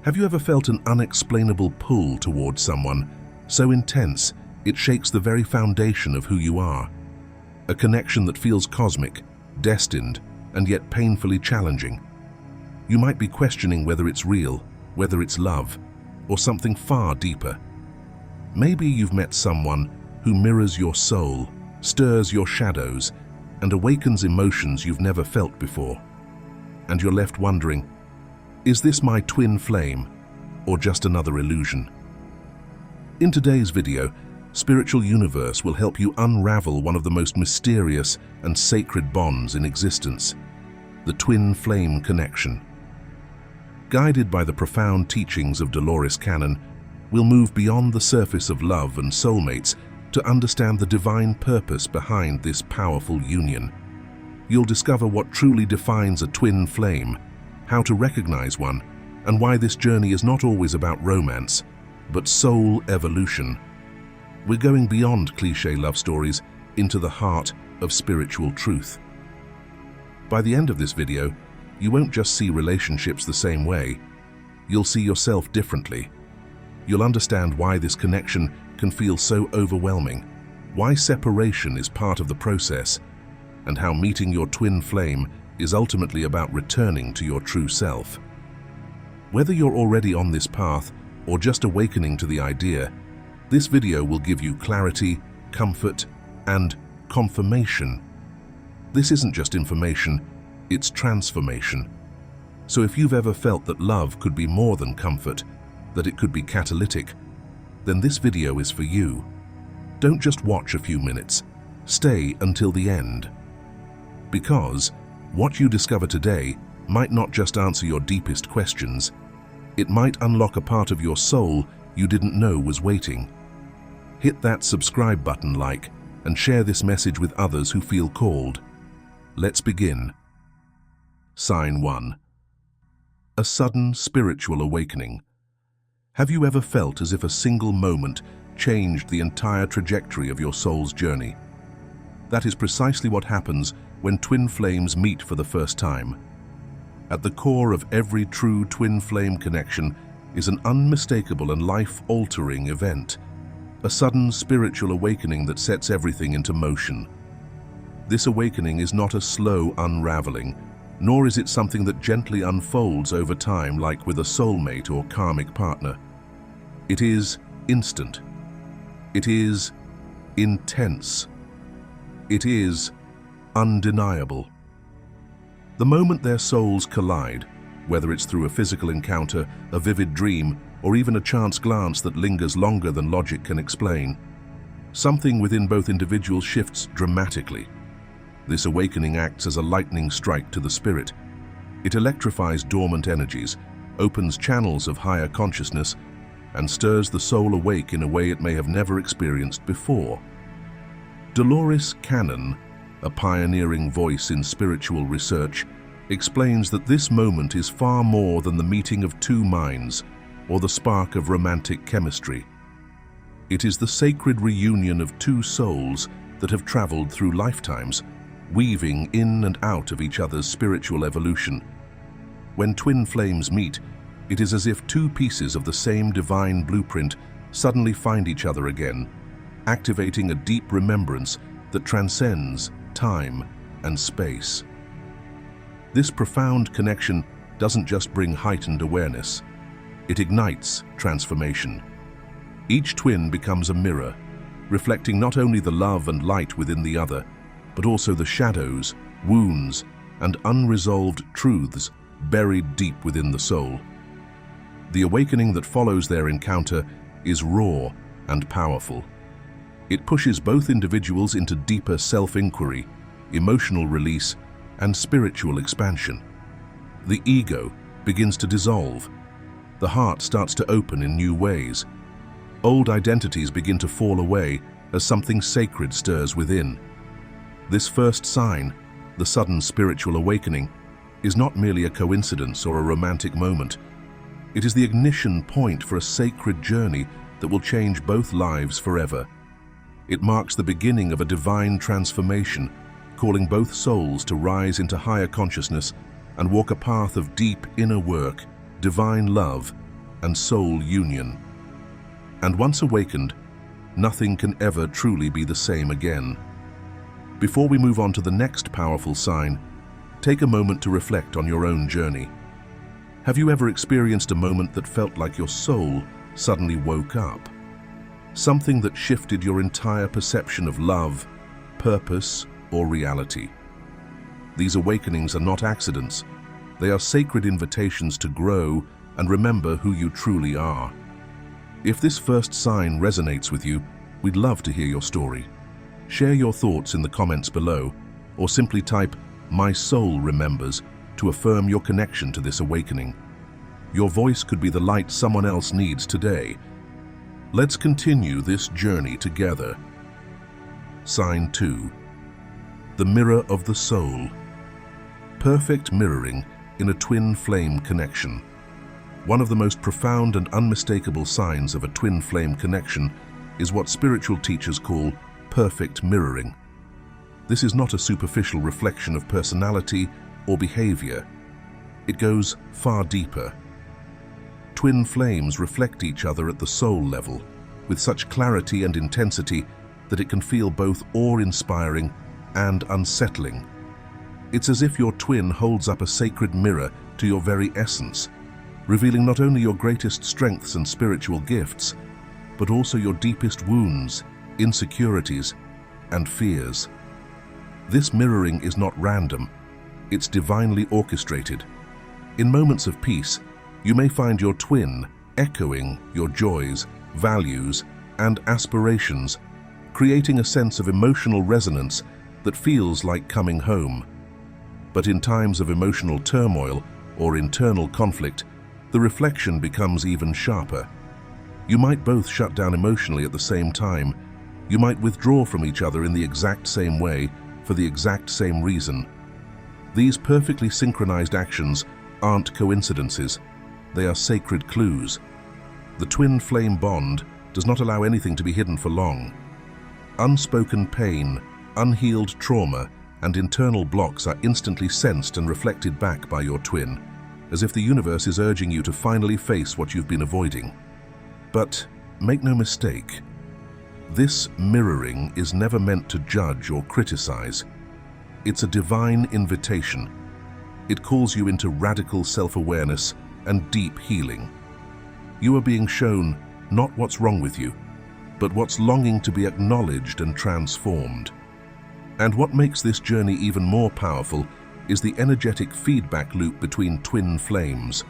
Have you ever felt an unexplainable pull towards someone, so intense it shakes the very foundation of who you are? A connection that feels cosmic, destined, and yet painfully challenging. You might be questioning whether it's real, whether it's love, or something far deeper. Maybe you've met someone who mirrors your soul, stirs your shadows, and awakens emotions you've never felt before. And you're left wondering, is this my twin flame, or just another illusion? In today's video, Spiritual Universe will help you unravel one of the most mysterious and sacred bonds in existence, the twin flame connection. Guided by the profound teachings of Dolores Cannon, we'll move beyond the surface of love and soulmates to understand the divine purpose behind this powerful union. You'll discover what truly defines a twin flame, how to recognize one, and why this journey is not always about romance, but soul evolution. We're going beyond cliché love stories into the heart of spiritual truth. By the end of this video, you won't just see relationships the same way, you'll see yourself differently. You'll understand why this connection can feel so overwhelming, why separation is part of the process, and how meeting your twin flame is ultimately about returning to your true self. Whether you're already on this path or just awakening to the idea, this video will give you clarity, comfort, and confirmation. This isn't just information, it's transformation. So if you've ever felt that love could be more than comfort, that it could be catalytic, then this video is for you. Don't just watch a few minutes, stay until the end. Because what you discover today might not just answer your deepest questions, it might unlock a part of your soul you didn't know was waiting. Hit that subscribe button, and share this message with others who feel called. Let's begin. Sign 1. A sudden spiritual awakening. Have you ever felt as if a single moment changed the entire trajectory of your soul's journey? That is precisely what happens when twin flames meet for the first time. At the core of every true twin flame connection is an unmistakable and life-altering event, a sudden spiritual awakening that sets everything into motion. This awakening is not a slow unraveling, nor is it something that gently unfolds over time like with a soulmate or karmic partner. It is instant. It is intense. It is undeniable. The moment their souls collide, whether it's through a physical encounter, a vivid dream, or even a chance glance that lingers longer than logic can explain, something within both individuals shifts dramatically. This awakening acts as a lightning strike to the spirit. It electrifies dormant energies, opens channels of higher consciousness, and stirs the soul awake in a way it may have never experienced before. Dolores Cannon, a pioneering voice in spiritual research, explains that this moment is far more than the meeting of two minds or the spark of romantic chemistry. It is the sacred reunion of two souls that have traveled through lifetimes, weaving in and out of each other's spiritual evolution. When twin flames meet, it is as if two pieces of the same divine blueprint suddenly find each other again, activating a deep remembrance that transcends time and space. This profound connection doesn't just bring heightened awareness, it ignites transformation. Each twin becomes a mirror, reflecting not only the love and light within the other, but also the shadows, wounds, and unresolved truths buried deep within the soul. The awakening that follows their encounter is raw and powerful. It pushes both individuals into deeper self-inquiry, emotional release, and spiritual expansion. The ego begins to dissolve. The heart starts to open in new ways. Old identities begin to fall away as something sacred stirs within. This first sign, the sudden spiritual awakening, is not merely a coincidence or a romantic moment. It is the ignition point for a sacred journey that will change both lives forever. It marks the beginning of a divine transformation, calling both souls to rise into higher consciousness and walk a path of deep inner work, divine love, and soul union. And once awakened, nothing can ever truly be the same again. Before we move on to the next powerful sign, take a moment to reflect on your own journey. Have you ever experienced a moment that felt like your soul suddenly woke up? Something that shifted your entire perception of love, purpose, or reality. These awakenings are not accidents. They are sacred invitations to grow and remember who you truly are. If this first sign resonates with you, we'd love to hear your story. Share your thoughts in the comments below, or simply type "My soul remembers" to affirm your connection to this awakening. Your voice could be the light someone else needs today. Let's continue this journey together. Sign 2. The mirror of the soul. Perfect mirroring in a twin flame connection. One of the most profound and unmistakable signs of a twin flame connection is what spiritual teachers call perfect mirroring. This is not a superficial reflection of personality or behavior. It goes far deeper. Twin flames reflect each other at the soul level, with such clarity and intensity that it can feel both awe-inspiring and unsettling. It's as if your twin holds up a sacred mirror to your very essence, revealing not only your greatest strengths and spiritual gifts, but also your deepest wounds, insecurities, and fears. This mirroring is not random, it's divinely orchestrated. In moments of peace, you may find your twin echoing your joys, values, and aspirations, creating a sense of emotional resonance that feels like coming home. But in times of emotional turmoil or internal conflict, the reflection becomes even sharper. You might both shut down emotionally at the same time. You might withdraw from each other in the exact same way, for the exact same reason. These perfectly synchronized actions aren't coincidences. They are sacred clues. The twin flame bond does not allow anything to be hidden for long. Unspoken pain, unhealed trauma, and internal blocks are instantly sensed and reflected back by your twin, as if the universe is urging you to finally face what you've been avoiding. But make no mistake, this mirroring is never meant to judge or criticize. It's a divine invitation. It calls you into radical self-awareness and deep healing. You are being shown not what's wrong with you, but what's longing to be acknowledged and transformed. And what makes this journey even more powerful is the energetic feedback loop between twin flames.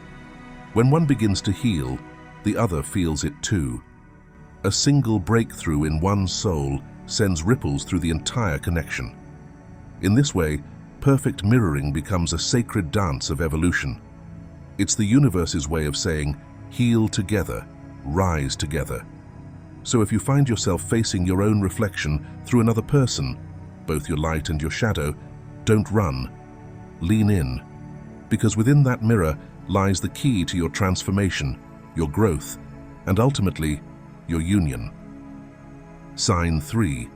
When one begins to heal, the other feels it too. A single breakthrough in one soul sends ripples through the entire connection. In this way, perfect mirroring becomes a sacred dance of evolution. It's the universe's way of saying, heal together, rise together. So if you find yourself facing your own reflection through another person, both your light and your shadow, don't run. Lean in, because within that mirror lies the key to your transformation, your growth, and ultimately, your union. Sign 3.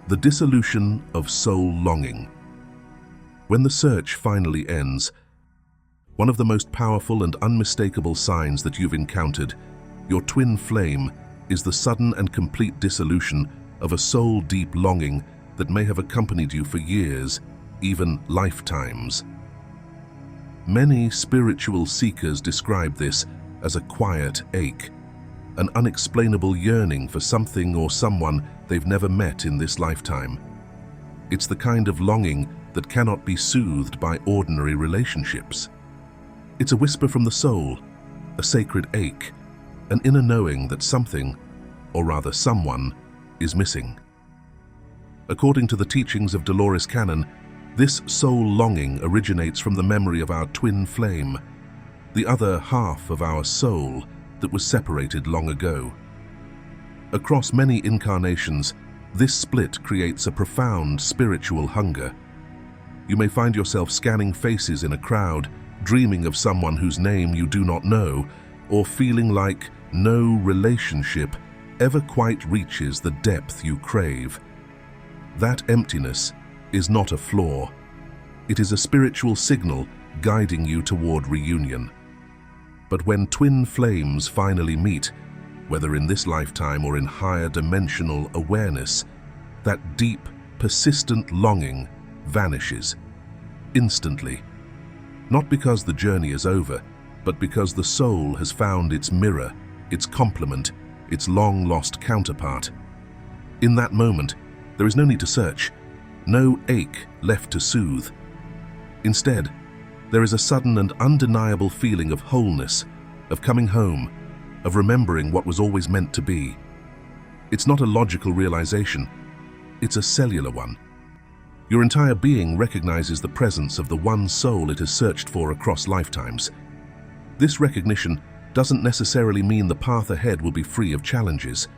The dissolution of soul longing. When the search finally ends, one of the most powerful and unmistakable signs that you've encountered, your twin flame, is the sudden and complete dissolution of a soul-deep longing that may have accompanied you for years, even lifetimes. Many spiritual seekers describe this as a quiet ache, an unexplainable yearning for something or someone they've never met in this lifetime. It's the kind of longing that cannot be soothed by ordinary relationships. It's a whisper from the soul, a sacred ache, an inner knowing that something, or rather someone, is missing. According to the teachings of Dolores Cannon, this soul longing originates from the memory of our twin flame, the other half of our soul that was separated long ago. Across many incarnations, this split creates a profound spiritual hunger. You may find yourself scanning faces in a crowd, dreaming of someone whose name you do not know, or feeling like no relationship ever quite reaches the depth you crave. That emptiness is not a flaw. It is a spiritual signal guiding you toward reunion. But when twin flames finally meet, whether in this lifetime or in higher dimensional awareness, that deep, persistent longing vanishes instantly. Not because the journey is over, but because the soul has found its mirror, its complement, its long-lost counterpart. In that moment, there is no need to search, no ache left to soothe. Instead, there is a sudden and undeniable feeling of wholeness, of coming home, of remembering what was always meant to be. It's not a logical realization, it's a cellular one. Your entire being recognizes the presence of the one soul it has searched for across lifetimes. This recognition doesn't necessarily mean the path ahead will be free of challenges.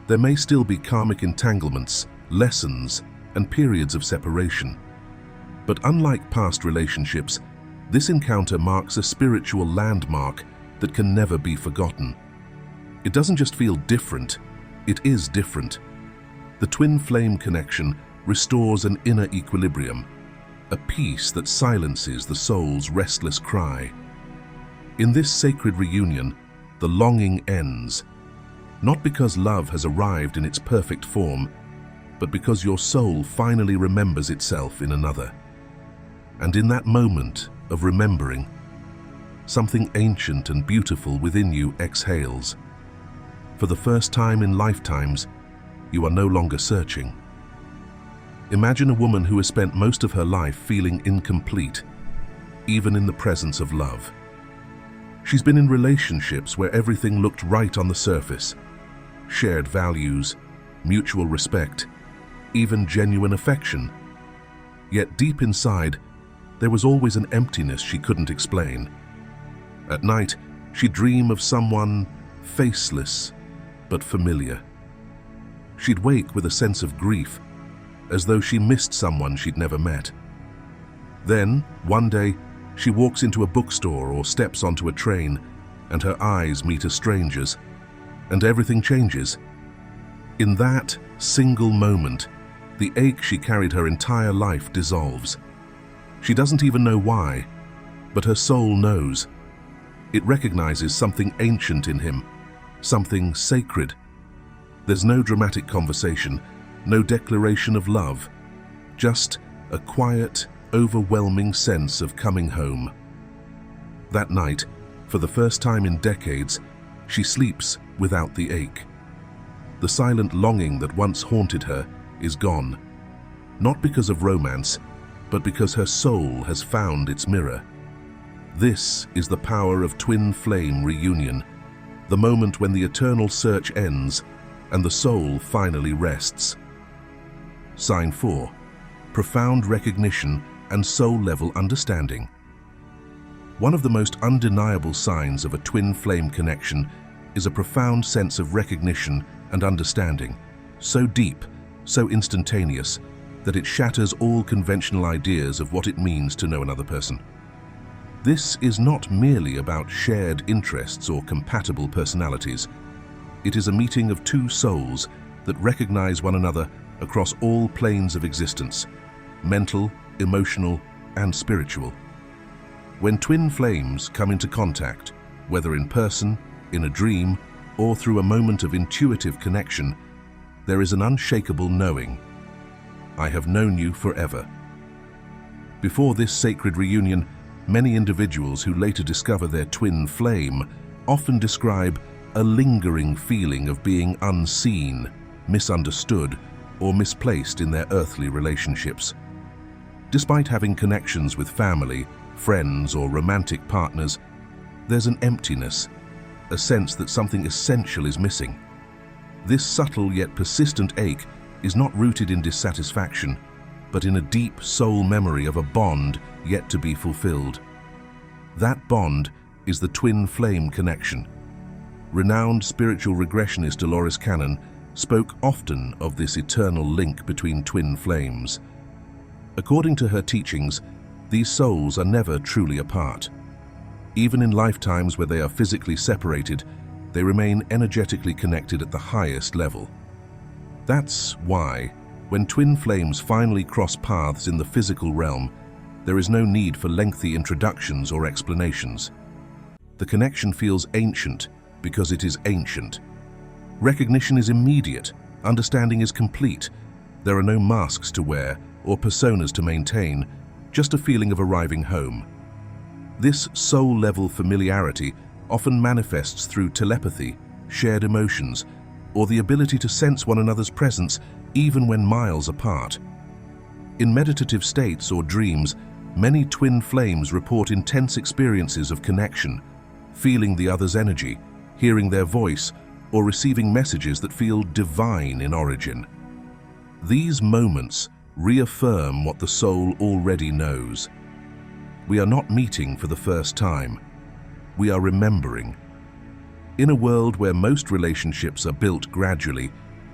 There may still be karmic entanglements, lessons, and periods of separation. But unlike past relationships, this encounter marks a spiritual landmark that can never be forgotten. It doesn't just feel different, it is different. The twin flame connection restores an inner equilibrium, a peace that silences the soul's restless cry. In this sacred reunion, the longing ends, not because love has arrived in its perfect form, but because your soul finally remembers itself in another. And in that moment of remembering, something ancient and beautiful within you exhales. For the first time in lifetimes, you are no longer searching. Imagine a woman who has spent most of her life feeling incomplete, even in the presence of love. She's been in relationships where everything looked right on the surface: shared values, mutual respect, even genuine affection. Yet deep inside, there was always an emptiness she couldn't explain. At night, she'd dream of someone faceless but familiar. She'd wake with a sense of grief, as though she missed someone she'd never met. Then, one day, she walks into a bookstore or steps onto a train, and her eyes meet a stranger's, and everything changes. In that single moment, the ache she carried her entire life dissolves. She doesn't even know why, but her soul knows. It recognizes something ancient in him, something sacred. There's no dramatic conversation, no declaration of love, just a quiet, overwhelming sense of coming home. That night, for the first time in decades, she sleeps without the ache. The silent longing that once haunted her is gone, not because of romance, but because her soul has found its mirror. This is the power of twin flame reunion, the moment when the eternal search ends and the soul finally rests. Sign 4. Profound recognition and soul-level understanding. One of the most undeniable signs of a twin flame connection is a profound sense of recognition and understanding, so deep, so instantaneous, that it shatters all conventional ideas of what it means to know another person. This is not merely about shared interests or compatible personalities. It is a meeting of two souls that recognize one another across all planes of existence: mental, emotional, and spiritual. When twin flames come into contact, whether in person, in a dream, or through a moment of intuitive connection, there is an unshakable knowing. I have known you forever. Before this sacred reunion, many individuals who later discover their twin flame often describe a lingering feeling of being unseen, misunderstood, or misplaced in their earthly relationships. Despite having connections with family, friends, or romantic partners, there's an emptiness, a sense that something essential is missing. This subtle yet persistent ache is not rooted in dissatisfaction, but in a deep soul memory of a bond yet to be fulfilled. That bond is the twin flame connection. Renowned spiritual regressionist Dolores Cannon spoke often of this eternal link between twin flames. According to her teachings, these souls are never truly apart. Even in lifetimes where they are physically separated, they remain energetically connected at the highest level. That's why, when twin flames finally cross paths in the physical realm, there is no need for lengthy introductions or explanations. The connection feels ancient because it is ancient. Recognition is immediate, understanding is complete. There are no masks to wear or personas to maintain, just a feeling of arriving home. This soul-level familiarity often manifests through telepathy, shared emotions, or the ability to sense one another's presence even when miles apart. In meditative states or dreams, many twin flames report intense experiences of connection, feeling the other's energy, hearing their voice, or receiving messages that feel divine in origin. These moments reaffirm what the soul already knows. We are not meeting for the first time. We are remembering. In a world where most relationships are built gradually,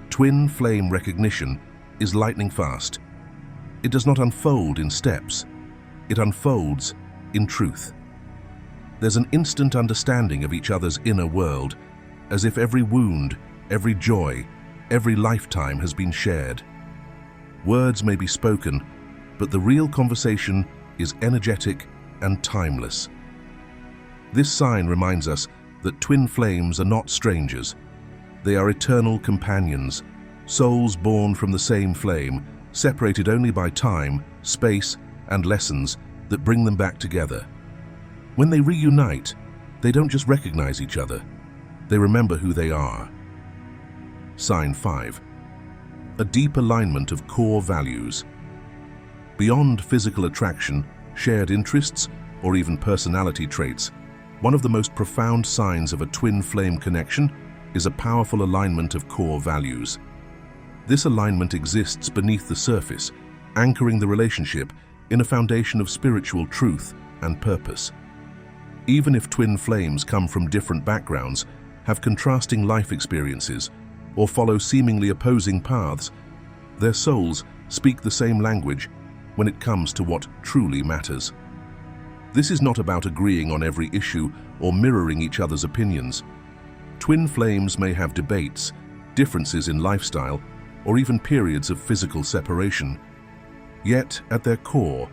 twin flame recognition is lightning fast. It does not unfold in steps. It unfolds in truth. There's an instant understanding of each other's inner world, as if every wound, every joy, every lifetime has been shared. Words may be spoken, but the real conversation is energetic and timeless. This sign reminds us that twin flames are not strangers. They are eternal companions, souls born from the same flame, separated only by time, space, and lessons that bring them back together. When they reunite, they don't just recognize each other, they remember who they are. Sign 5. A deep alignment of core values. Beyond physical attraction, shared interests, or even personality traits, one of the most profound signs of a twin flame connection is a powerful alignment of core values. This alignment exists beneath the surface, anchoring the relationship in a foundation of spiritual truth and purpose. Even if twin flames come from different backgrounds, have contrasting life experiences, or follow seemingly opposing paths, their souls speak the same language when it comes to what truly matters. This is not about agreeing on every issue or mirroring each other's opinions. Twin flames may have debates, differences in lifestyle, or even periods of physical separation. Yet, at their core,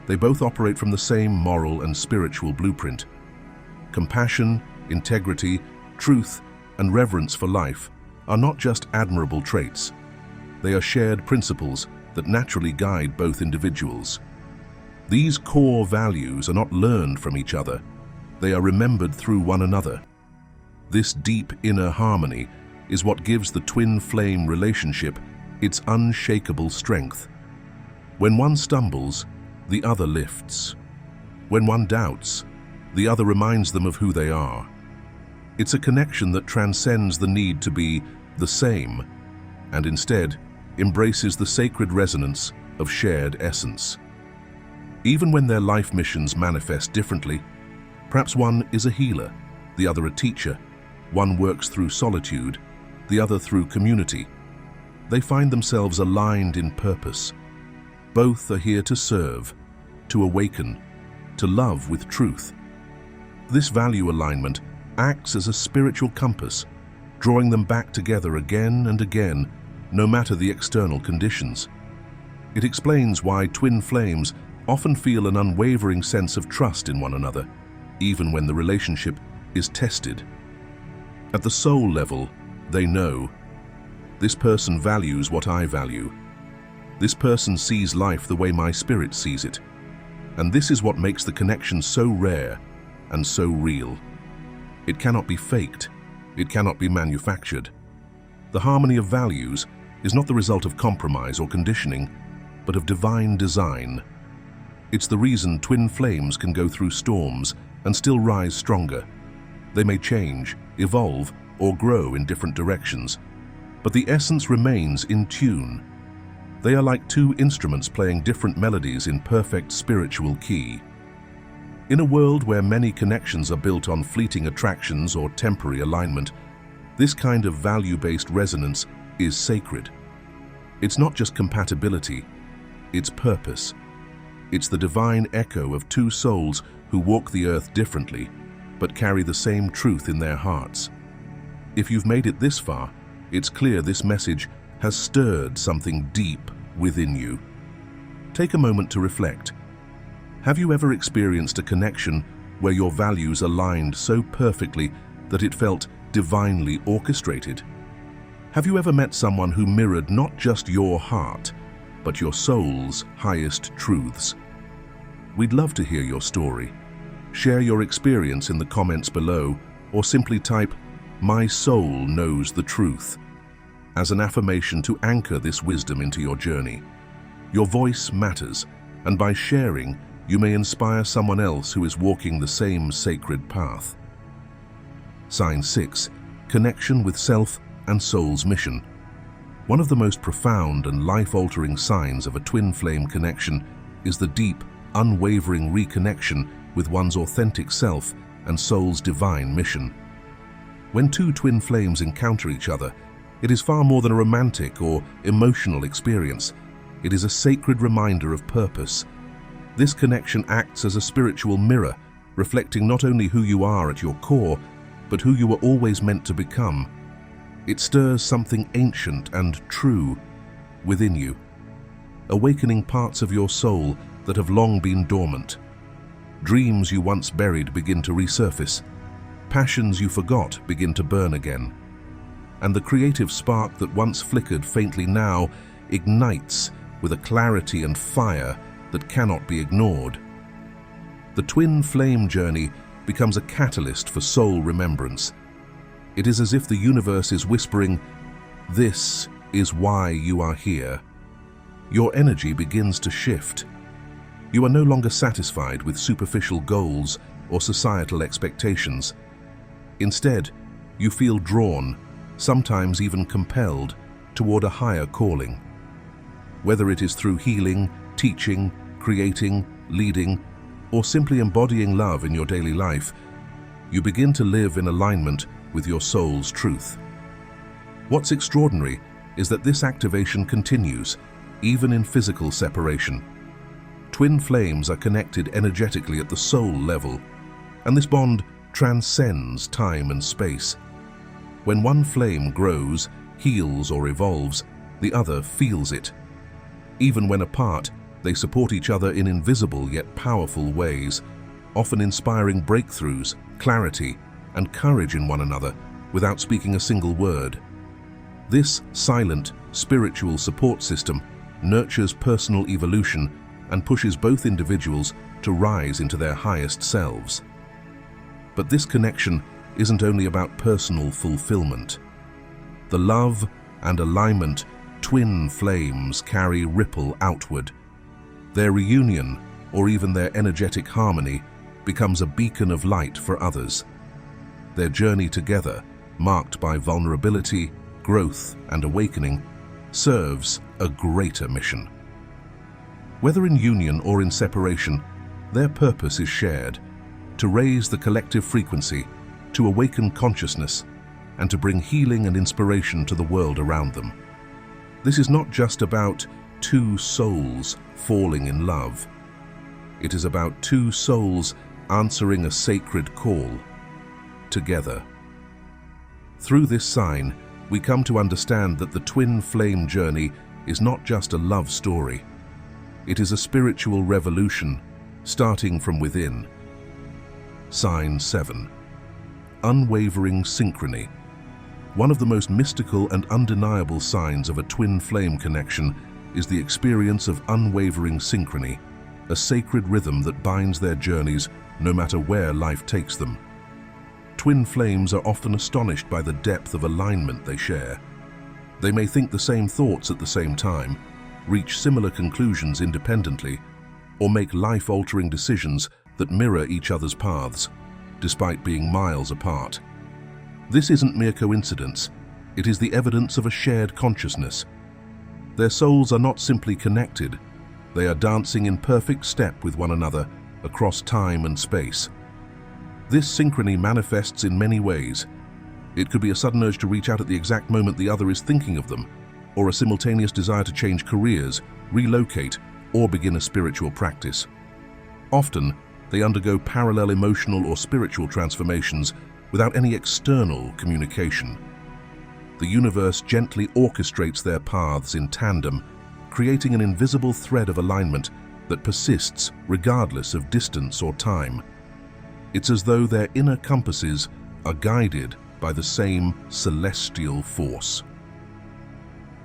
they both operate from the same moral and spiritual blueprint. Compassion, integrity, truth, and reverence for life are not just admirable traits. They are shared principles that naturally guide both individuals. These core values are not learned from each other. They are remembered through one another. This deep inner harmony is what gives the twin flame relationship its unshakable strength. When one stumbles, the other lifts. When one doubts, the other reminds them of who they are. It's a connection that transcends the need to be the same, and instead embraces the sacred resonance of shared essence. Even when their life missions manifest differently, perhaps one is a healer, the other a teacher, one works through solitude, the other through community, they find themselves aligned in purpose. Both are here to serve, to awaken, to love with truth. This value alignment acts as a spiritual compass, drawing them back together again and again, no matter the external conditions. It explains why twin flames often feel an unwavering sense of trust in one another, even when the relationship is tested. At the soul level, they know, this person values what I value. This person sees life the way my spirit sees it. And this is what makes the connection so rare and so real. It cannot be faked. It cannot be manufactured. The harmony of values is not the result of compromise or conditioning, but of divine design. It's the reason twin flames can go through storms and still rise stronger. They may change, evolve, or grow in different directions, but the essence remains in tune. They are like two instruments playing different melodies in perfect spiritual key. In a world where many connections are built on fleeting attractions or temporary alignment, this kind of value-based resonance is sacred. It's not just compatibility, it's purpose. It's the divine echo of two souls who walk the earth differently, but carry the same truth in their hearts. If you've made it this far, it's clear this message has stirred something deep within you. Take a moment to reflect. Have you ever experienced a connection where your values aligned so perfectly that it felt divinely orchestrated? Have you ever met someone who mirrored not just your heart, but your soul's highest truths? We'd love to hear your story. Share your experience in the comments below, or simply type, "My soul knows the truth," as an affirmation to anchor this wisdom into your journey. Your voice matters, and by sharing, you may inspire someone else who is walking the same sacred path. Sign 6. Connection with self and soul's mission. One of the most profound and life-altering signs of a twin flame connection is the deep, unwavering reconnection with one's authentic self and soul's divine mission. When two twin flames encounter each other, it is far more than a romantic or emotional experience. It is a sacred reminder of purpose. This connection acts as a spiritual mirror, reflecting not only who you are at your core, but who you were always meant to become. It stirs something ancient and true within you, awakening parts of your soul that have long been dormant. Dreams you once buried begin to resurface. Passions you forgot begin to burn again. And the creative spark that once flickered faintly now ignites with a clarity and fire that cannot be ignored. The twin flame journey becomes a catalyst for soul remembrance. It is as if the universe is whispering, "This is why you are here." Your energy begins to shift. You are no longer satisfied with superficial goals or societal expectations. Instead, you feel drawn, sometimes even compelled, toward a higher calling. Whether it is through healing, teaching, creating, leading, or simply embodying love in your daily life, you begin to live in alignment with your soul's truth. What's extraordinary is that this activation continues, even in physical separation. Twin flames are connected energetically at the soul level, and this bond transcends time and space. When one flame grows, heals, or evolves, the other feels it. Even when apart, they support each other in invisible yet powerful ways, often inspiring breakthroughs, clarity, and courage in one another without speaking a single word. This silent, spiritual support system nurtures personal evolution and pushes both individuals to rise into their highest selves. But this connection isn't only about personal fulfillment. The love and alignment twin flames carry ripple outward. Their reunion, or even their energetic harmony, becomes a beacon of light for others. Their journey together, marked by vulnerability, growth, and awakening, serves a greater mission. Whether in union or in separation, their purpose is shared: to raise the collective frequency, to awaken consciousness, and to bring healing and inspiration to the world around them. This is not just about two souls falling in love. It is about two souls answering a sacred call, together. Through this sign, we come to understand that the twin flame journey is not just a love story. It is a spiritual revolution, starting from within. Sign 7. Unwavering synchrony. One of the most mystical and undeniable signs of a twin flame connection is the experience of unwavering synchrony, a sacred rhythm that binds their journeys no matter where life takes them. Twin flames are often astonished by the depth of alignment they share. They may think the same thoughts at the same time, reach similar conclusions independently, or make life-altering decisions that mirror each other's paths, despite being miles apart. This isn't mere coincidence. It is the evidence of a shared consciousness. Their souls are not simply connected. They are dancing in perfect step with one another across time and space. This synchrony manifests in many ways. It could be a sudden urge to reach out at the exact moment the other is thinking of them, or a simultaneous desire to change careers, relocate, or begin a spiritual practice. Often, they undergo parallel emotional or spiritual transformations without any external communication. The universe gently orchestrates their paths in tandem, creating an invisible thread of alignment that persists regardless of distance or time. It's as though their inner compasses are guided by the same celestial force.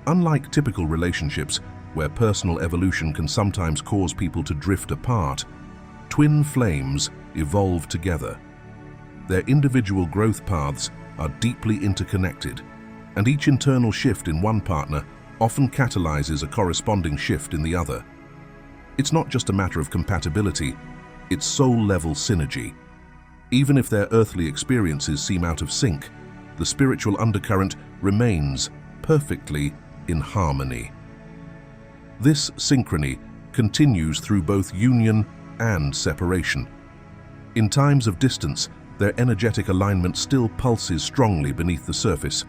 Unlike typical relationships, where personal evolution can sometimes cause people to drift apart, twin flames evolve together. Their individual growth paths are deeply interconnected, and each internal shift in one partner often catalyzes a corresponding shift in the other. It's not just a matter of compatibility, it's soul-level synergy. Even if their earthly experiences seem out of sync, the spiritual undercurrent remains perfectly in harmony. This synchrony continues through both union and separation. In times of distance, their energetic alignment still pulses strongly beneath the surface.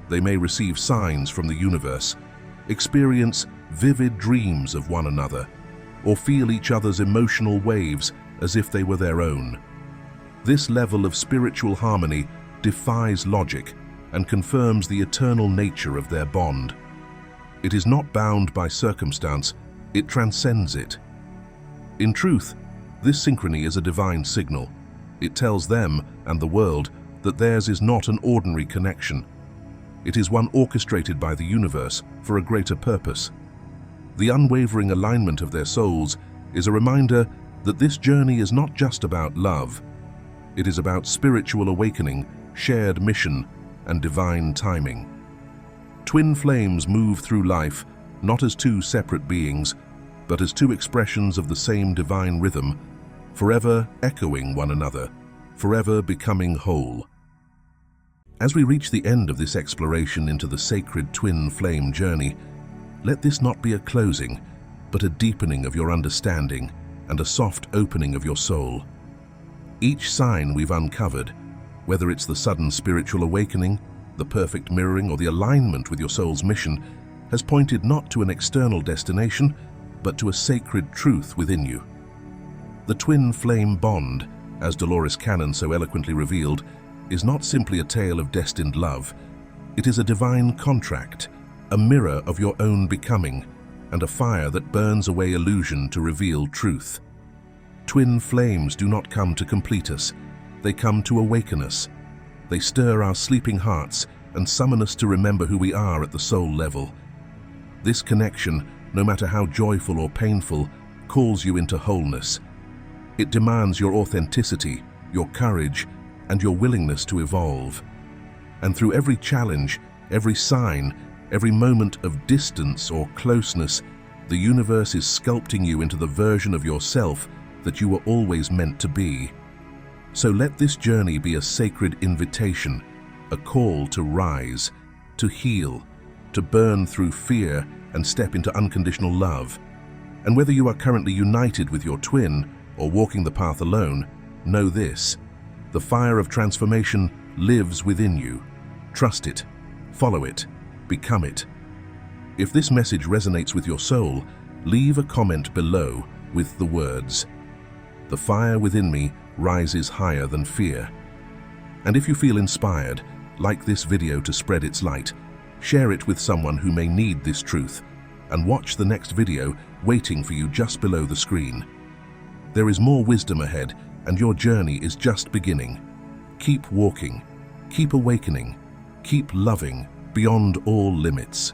They may receive signs from the universe, experience vivid dreams of one another, or feel each other's emotional waves as if they were their own. This level of spiritual harmony defies logic and confirms the eternal nature of their bond. It is not bound by circumstance, it transcends it. In truth, this synchrony is a divine signal. It tells them and the world that theirs is not an ordinary connection. It is one orchestrated by the universe for a greater purpose. The unwavering alignment of their souls is a reminder that this journey is not just about love. It is about spiritual awakening, shared mission, and divine timing. Twin flames move through life not as two separate beings, but as two expressions of the same divine rhythm, forever echoing one another, forever becoming whole. As we reach the end of this exploration into the sacred twin flame journey, let this not be a closing, but a deepening of your understanding and a soft opening of your soul. Each sign we've uncovered, whether it's the sudden spiritual awakening, the perfect mirroring, or the alignment with your soul's mission, has pointed not to an external destination, but to a sacred truth within you. The twin flame bond, as Dolores Cannon so eloquently revealed, is not simply a tale of destined love. It is a divine contract, a mirror of your own becoming, and a fire that burns away illusion to reveal truth. Twin flames do not come to complete us, they come to awaken us. They stir our sleeping hearts and summon us to remember who we are at the soul level. This connection, no matter how joyful or painful, calls you into wholeness. It demands your authenticity, your courage, and your willingness to evolve. And through every challenge, every sign, every moment of distance or closeness, the universe is sculpting you into the version of yourself that you were always meant to be. So let this journey be a sacred invitation, a call to rise, to heal, to burn through fear and step into unconditional love. And whether you are currently united with your twin or walking the path alone, know this: the fire of transformation lives within you. Trust it, follow it, become it. If this message resonates with your soul, leave a comment below with the words, "The fire within me rises higher than fear." And if you feel inspired, like this video to spread its light, share it with someone who may need this truth, and watch the next video waiting for you just below the screen. There is more wisdom ahead, and your journey is just beginning. Keep walking, keep awakening, keep loving beyond all limits.